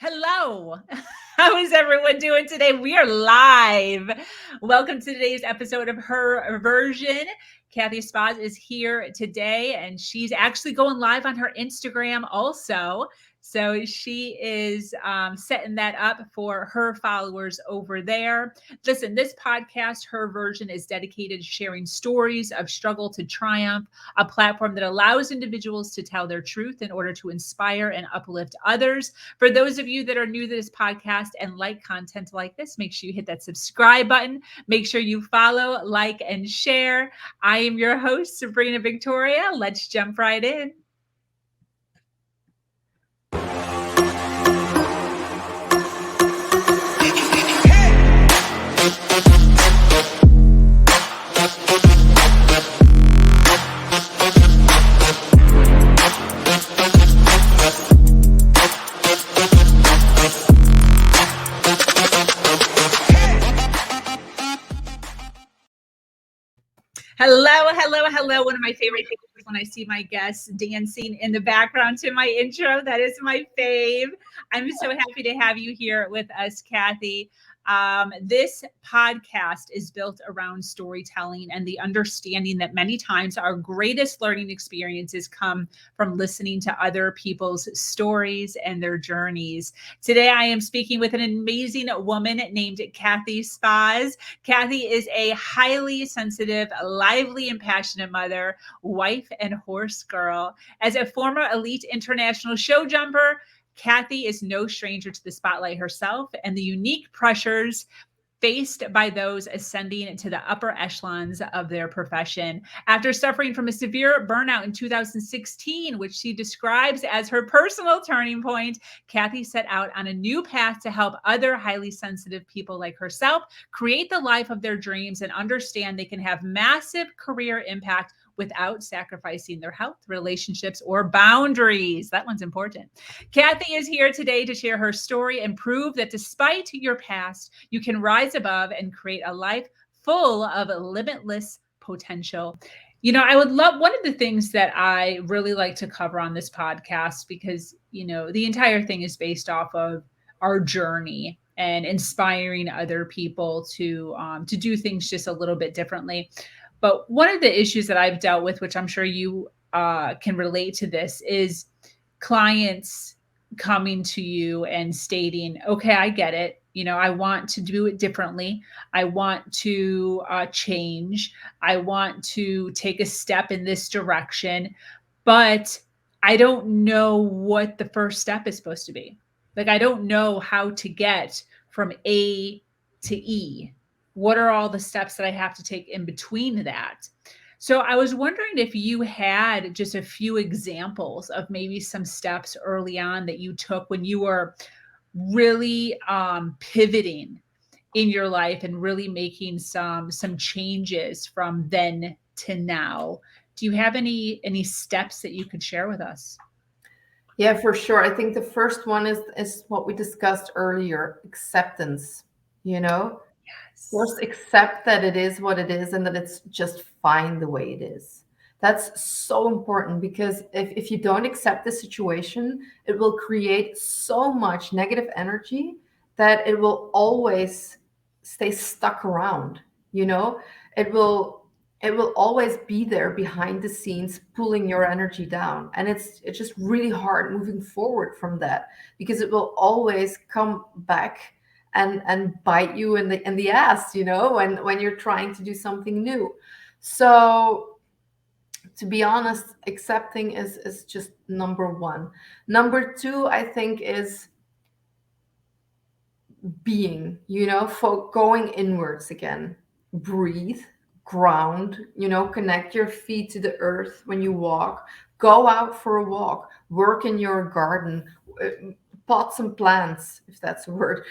Hello. How is everyone doing today? We are live. Welcome to today's episode of Her Version. Cathy Spaas is here today, and she's actually going live on her Instagram also. So she is setting that up for her followers over there. Listen, this podcast, Her Version, is dedicated to sharing stories of struggle to triumph, a platform that allows individuals to tell their truth in order to inspire and uplift others. For those of you that are new to this podcast and like content like this, make sure you hit that subscribe button. Make sure you follow, like, and share. I am your host, Sabrina Victoria. Let's jump right in. Hello. One of my favorite things is when I see my guests dancing in the background to my intro. That is my fave. I'm so happy to have you here with us, Cathy. This podcast is built around storytelling and the understanding that many times our greatest learning experiences come from listening to other people's stories and their journeys. Today, I am speaking with an amazing woman named Cathy Spaas. Cathy is a highly sensitive, lively, and passionate mother, wife, and horse girl. As a former elite international show jumper, Cathy is no stranger to the spotlight herself and the unique pressures faced by those ascending to the upper echelons of their profession. After suffering from a severe burnout in 2016, which she describes as her personal turning point, Cathy set out on a new path to help other highly sensitive people like herself create the life of their dreams and understand they can have massive career impact without sacrificing their health, relationships, or boundaries. That one's important. Cathy is here today to share her story and prove that despite your past, you can rise above and create a life full of limitless potential. I would love one of the things that I really like to cover on this podcast, because, the entire thing is based off of our journey and inspiring other people to do things just a little bit differently. But one of the issues that I've dealt with, which I'm sure you can relate to this, is clients coming to you and stating, okay, I get it. I want to do it differently. I want to change. I want to take a step in this direction, but I don't know what the first step is supposed to be. Like, I don't know how to get from A to E. What are all the steps that I have to take in between that? So I was wondering if you had just a few examples of maybe some steps early on that you took when you were really pivoting in your life and really making some changes from then to now. Do you have any steps that you could share with us? Yeah, for sure. I think the first one is what we discussed earlier, acceptance. You know, Yes. First accept that it is what it is and that it's just fine the way it is. That's so important because if you don't accept the situation, it will create so much negative energy that it will always stay stuck around, you know? It will it will always be there behind the scenes pulling your energy down. And it's just really hard moving forward from that because it will always come back and bite you in the ass, when you're trying to do something new. So to be honest, accepting is just number one. Number two, I think, is being, going inwards again. Breathe, ground, connect your feet to the earth when you walk. Go out for a walk, work in your garden, pot some plants, if that's a word,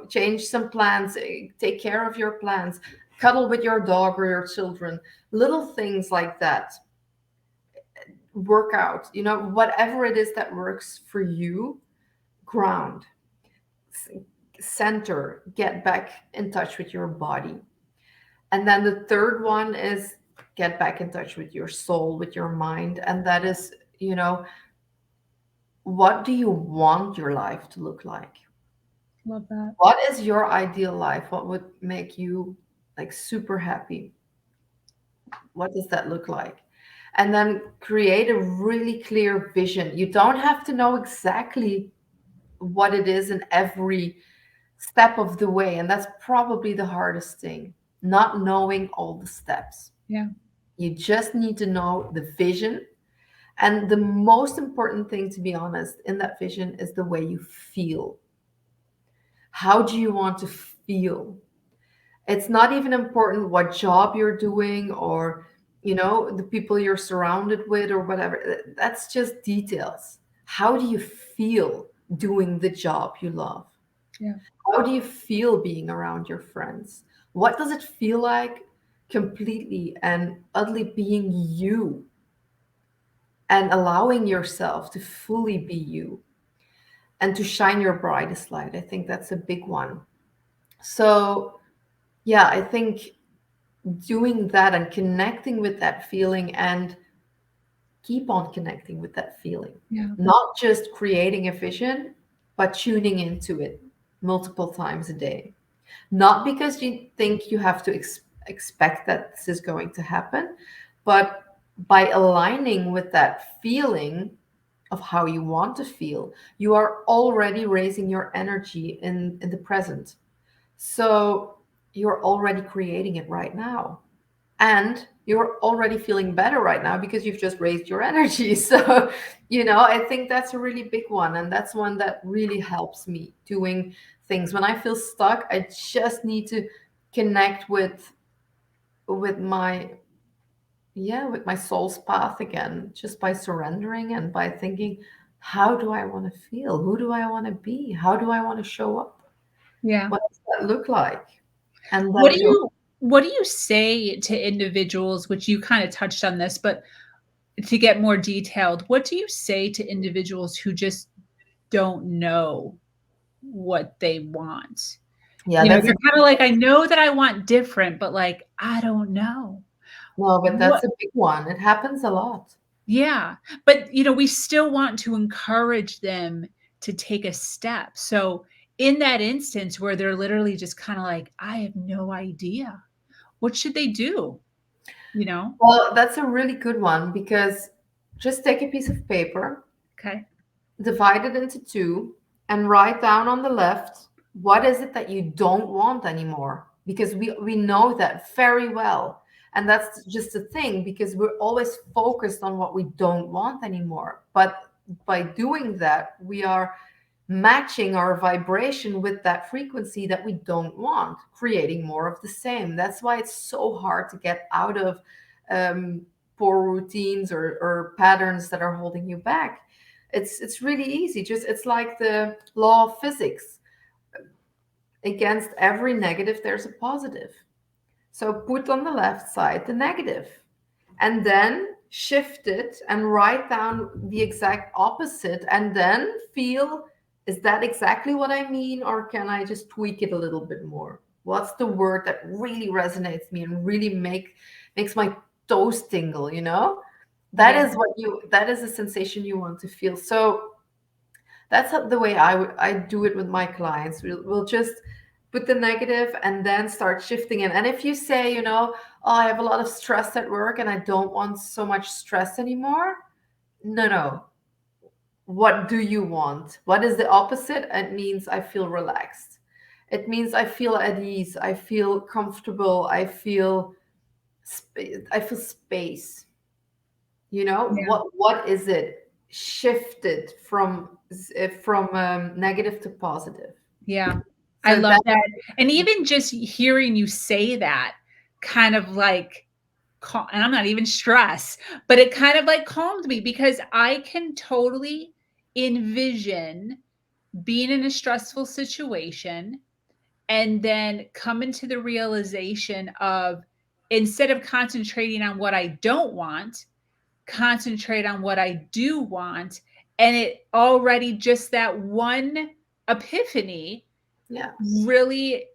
change some plants, take care of your plants, cuddle with your dog or your children, little things like that. Work out, whatever it is that works for you. Ground, center, get back in touch with your body. And then the third one is get back in touch with your soul, with your mind. And that is, what do you want your life to look like? Love that. What is your ideal life? What would make you like super happy? What does that look like? And then create a really clear vision. You don't have to know exactly what it is in every step of the way. And that's probably the hardest thing, not knowing all the steps. Yeah. You just need to know the vision. And the most important thing, to be honest, in that vision is the way you feel. How do you want to feel? It's not even important what job you're doing or, the people you're surrounded with or whatever. That's just details. How do you feel doing the job you love? Yeah. How do you feel being around your friends? What does it feel like completely and utterly being you and allowing yourself to fully be you and to shine your brightest light? I think that's a big one. So, yeah, I think doing that and connecting with that feeling and keep on connecting with that feeling, Yeah. not just creating a vision, but tuning into it multiple times a day. Not because you think you have to expect that this is going to happen, but by aligning with that feeling of how you want to feel, you are already raising your energy in the present. So you're already creating it right now. And you're already feeling better right now because you've just raised your energy. So, I think that's a really big one. And that's one that really helps me doing things. When I feel stuck, I just need to connect with my with my soul's path again, just by surrendering and by thinking, how do I want to feel? Who do I want to be? How do I want to show up? Yeah. What does that look like? And What then do you what do you say to individuals, which you kind of touched on this, but to get more detailed, what do you say to individuals who just don't know what they want? yeah, that's They're a kind of like, I know that I want different, but like, I don't know. no, but What that's a big one. It happens a lot. Yeah, but we still want to encourage them to take a step. So in that instance where they're literally just kind of like, I have no idea, what should they do? You know? Well, that's a really good one because just take a piece of paper, Okay. divide it into two, and write down on the left what is it that you don't want anymore. Because we know that very well. And that's just a thing because we're always focused on what we don't want anymore. But by doing that, we are matching our vibration with that frequency that we don't want, creating more of the same. That's why it's so hard to get out of um, poor routines or patterns that are holding you back. It's really easy. Just it's like the law of physics. Against every negative, there's a positive. So put on the left side the negative and then shift it and write down the exact opposite and then feel, is that exactly what I mean, or can I just tweak it a little bit more? What's the word that really resonates me and really makes my toes tingle? That Yeah. is that is a sensation you want to feel. So that's the way I do it with my clients. We'll just put the negative and then start shifting it. And if you say, oh, I have a lot of stress at work and I don't want so much stress anymore. No, no. What do you want? What is the opposite? It means I feel relaxed. It means I feel at ease. I feel comfortable. I feel space. Yeah. What is it? Shifted from negative to positive. Yeah. I So love that that. And even just hearing you say that kind of like and I'm not even stressed, but it kind of like calmed me because I can totally envision being in a stressful situation and then coming to the realization of instead of concentrating on what I don't want, concentrate on what I do want. And it already just that one epiphany yeah. really,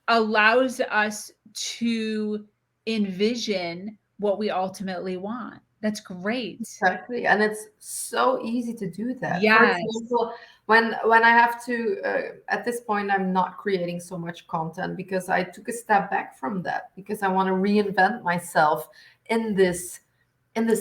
allows us to envision what we ultimately want. That's great. Exactly, and it's so easy to do that. For Yes. example, when I have to, at this point, I'm not creating so much content because I took a step back from that because I want to reinvent myself in this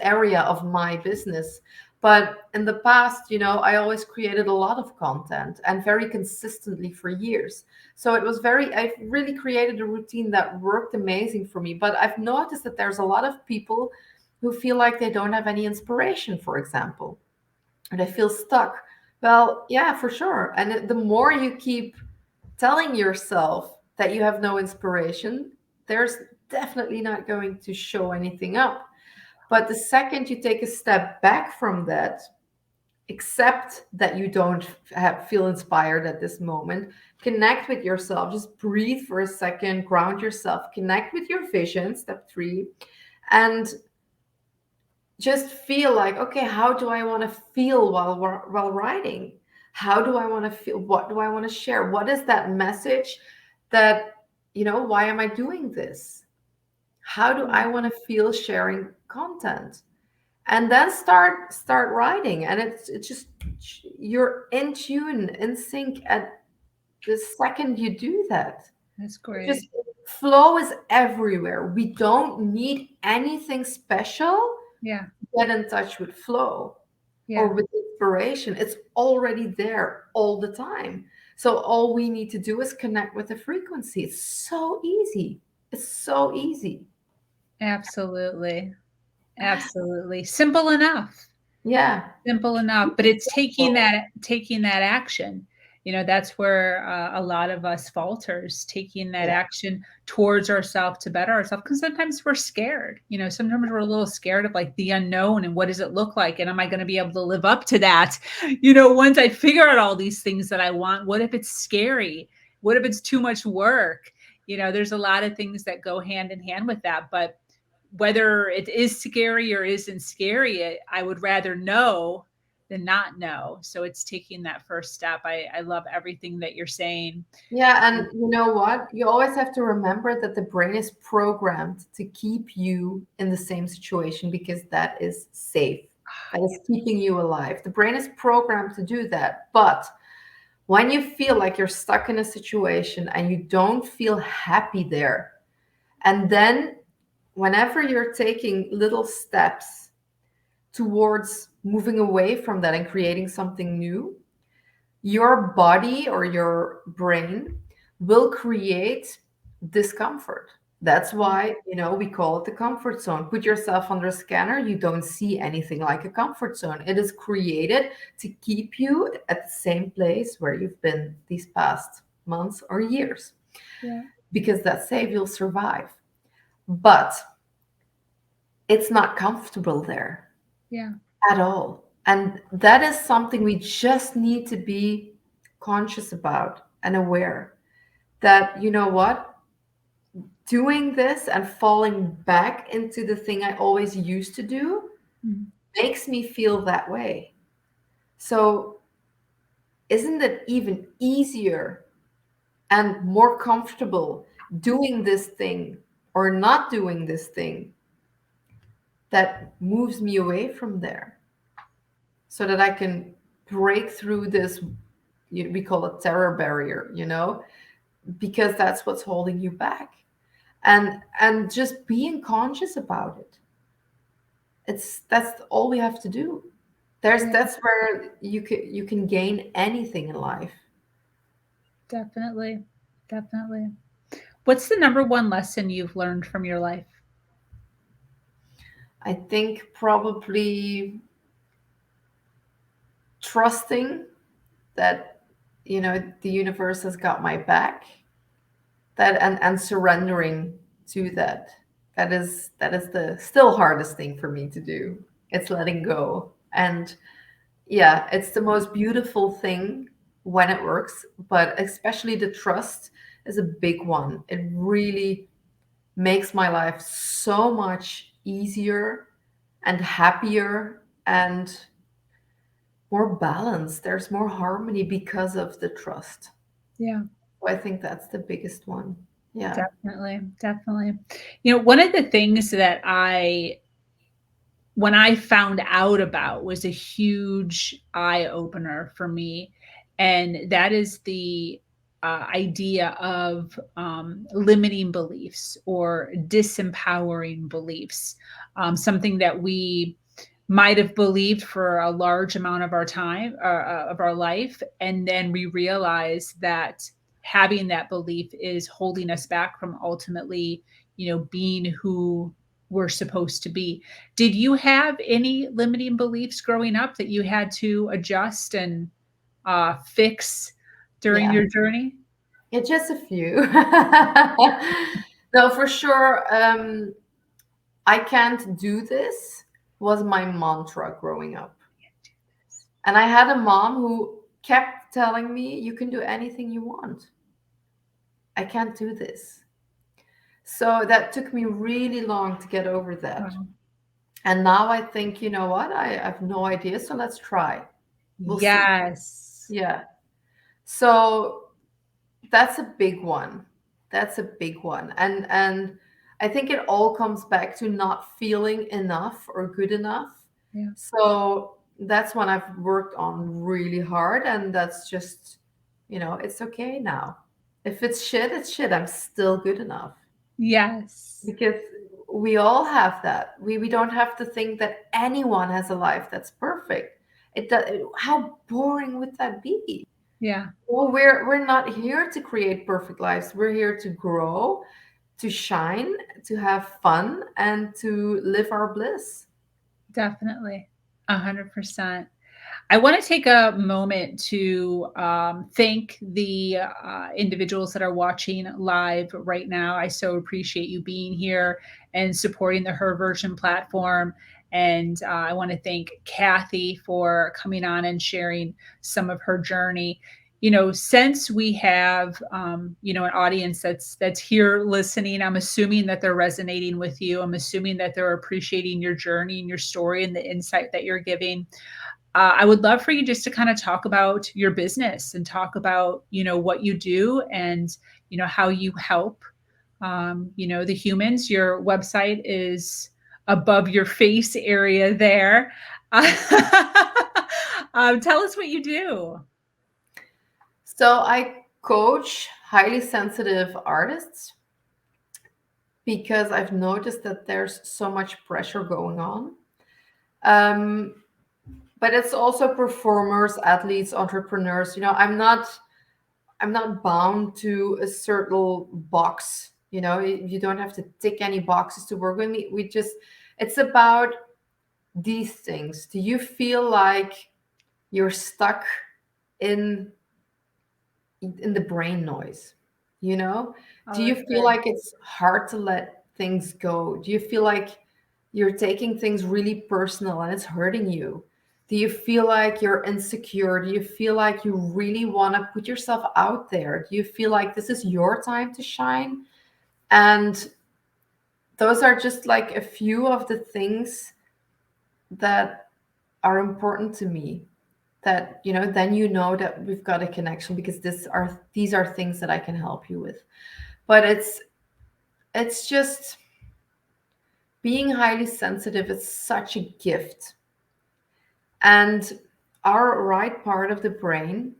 area of my business. But in the past, I always created a lot of content and very consistently for years. So I've really created a routine that worked amazing for me. But I've noticed that there's a lot of people who feel like they don't have any inspiration, for example, and they feel stuck. Well, yeah, for sure. And the more you keep telling yourself that you have no inspiration, there's definitely not going to show anything up. But the second you take a step back from that, accept that you don't feel inspired at this moment, connect with yourself, just breathe for a second, ground yourself, connect with your vision, step 3, and just feel like, okay, how do I want to feel while writing? How do I want to feel? What do I want to share? What is that message that, why am I doing this? How do I want to feel sharing content? And then start writing, and it's just you're in tune, in sync at the second you do that. That's It great. just flow is everywhere. We don't need anything special Yeah. to get in touch with flow or Yeah. with inspiration. It's already there all the time. So all we need to do is connect with the frequency. It's so easy. It's so easy. Absolutely. Absolutely. Simple enough. Yeah. Simple enough, but it's taking that action. That's where a lot of us falters, taking that Yeah. action towards ourselves to better ourselves. Because sometimes we're scared. Sometimes we're a little scared of like the unknown and what does it look like, and am I going to be able to live up to that? Once I figure out all these things that I want, what if it's scary? What if it's too much work? There's a lot of things that go hand in hand with that, but whether it is scary or isn't scary, I would rather know than not know. So it's taking that first step. I love everything that you're saying. Yeah, and you know what? You always have to remember that the brain is programmed to keep you in the same situation because that is safe. That is keeping you alive. The brain is programmed to do that. But when you feel like you're stuck in a situation and you don't feel happy there, and then whenever you're taking little steps towards moving away from that and creating something new, your body or your brain will create discomfort. That's why, we call it the comfort zone. Put yourself under a scanner, you don't see anything like a comfort zone. It is created to keep you at the same place where you've been these past months or years, Yeah. because that's safe, you'll survive. But it's not comfortable there Yeah. at all. And that is something we just need to be conscious about and aware that, you know what, doing this and falling back into the thing I always used to do Mhm. makes me feel that way. So, isn't it even easier and more comfortable doing this thing or not doing this thing that moves me away from there so that I can break through this, we call it terror barrier, because that's what's holding you back. And just being conscious about it. That's all we have to do. Yeah, That's where you can gain anything in life. definitely. Definitely. What's the number one lesson you've learned from your life? I think probably trusting that the universe has got my back, that and surrendering to that. That is the still hardest thing for me to do. It's letting go. And yeah, it's the most beautiful thing when it works, but especially the trust is a big one. It really makes my life so much easier and happier and more balanced. There's more harmony because of the trust. Yeah. So I think that's the biggest one. Yeah. Definitely. Definitely. One of the things that I when I found out about was a huge eye opener for me. And that is the idea of limiting beliefs or disempowering beliefs, something that we might have believed for a large amount of our time of our life, and then we realize that having that belief is holding us back from ultimately, being who we're supposed to be. Did you have any limiting beliefs growing up that you had to adjust and fix during Yeah. your journey? Yeah, just a few. No, for sure. I can't do this was my mantra growing up. And I had a mom who kept telling me, you can do anything you want. I can't do this. So that took me really long to get over that. Wow. And now I think, you know what? I have no idea. So let's try. We'll see. Yes. Yeah. So that's a big one. That's a big one. And I think it all comes back to not feeling enough or good enough. Yeah. So that's one I've worked on really hard, and that's just, it's okay now. If it's shit, it's shit. I'm still good enough. Yes. Because we all have that. We don't have to think that anyone has a life that's perfect. How boring would that be? Yeah. Well, we're not here to create perfect lives. We're here to grow, to shine, to have fun, and to live our bliss. Definitely. 100%. I want to take a moment to thank the individuals that are watching live right now. I so appreciate you being here and supporting the Her Version platform. And I want to thank Cathy for coming on and sharing some of her journey. Since we have an audience that's here listening, I'm assuming that they're resonating with you. I'm assuming that they're appreciating your journey and your story and the insight that you're giving. I would love for you just to kind of talk about your business and talk about, what you do and, how you help, the humans. Your website is above your face area there. Tell us what you do. So I coach highly sensitive artists because I've noticed that there's so much pressure going on. Um, but it's also performers, athletes, entrepreneurs. I'm not bound to a certain box. You don't have to tick any boxes to work with me. It's about these things. Do you feel like you're stuck in the brain noise? You know, Oh, do you that's feel good. like it's hard to let things go? Do you feel like you're taking things really personal and it's hurting you? Do you feel like you're insecure? Do you feel like you really want to put yourself out there? Do you feel like this is your time to shine? And those are just like a few of the things that are important to me, that then that we've got a connection, because these are things that I can help you with. But it's just being highly sensitive is such a gift. And our right part of the brain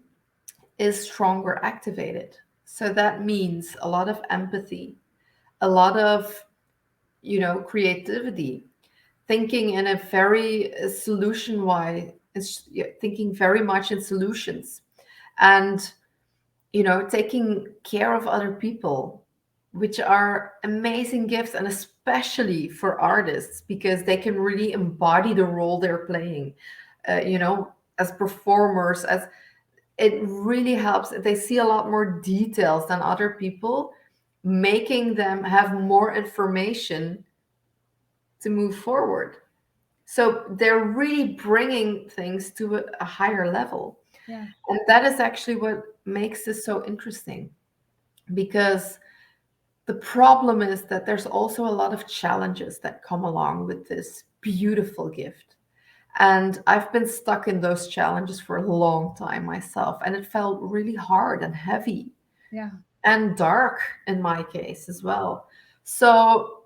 is stronger activated. So that means a lot of empathy, a lot of creativity, thinking in a very solution wise, thinking very much in solutions, and taking care of other people, which are amazing gifts, and especially for artists because they can really embody the role they're playing, as performers. As it really helps, they see a lot more details than other people, making them have more information to move forward. So they're really bringing things to a higher level. Yeah. And that is actually what makes this so interesting, because the problem is that there's also a lot of challenges that come along with this beautiful gift. And I've been stuck in those challenges for a long time myself. And it felt really hard and heavy Yeah. and dark in my case as well. So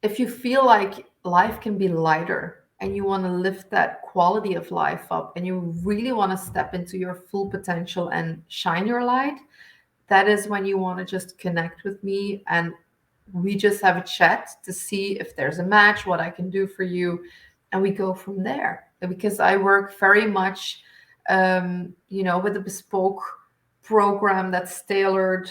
if you feel like life can be lighter, and you want to lift that quality of life up, and you really want to step into your full potential and shine your light, that is when you want to just connect with me, and we just have a chat to see if there's a match, what I can do for you, and we go from there. Because I work very much, with a bespoke program that's tailored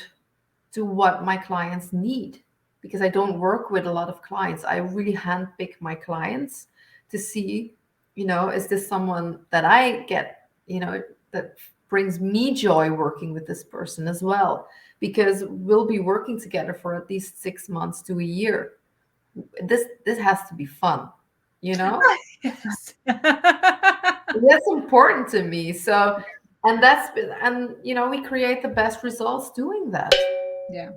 to what my clients need. Because I don't work with a lot of clients, I really handpick my clients to see, is this someone that I get, that brings me joy working with this person as well, because we'll be working together for at least 6 months to a year. This has to be fun, you know Yes. that's important to me. So, and we create the best results doing that. Yeah,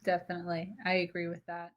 definitely. I agree with that.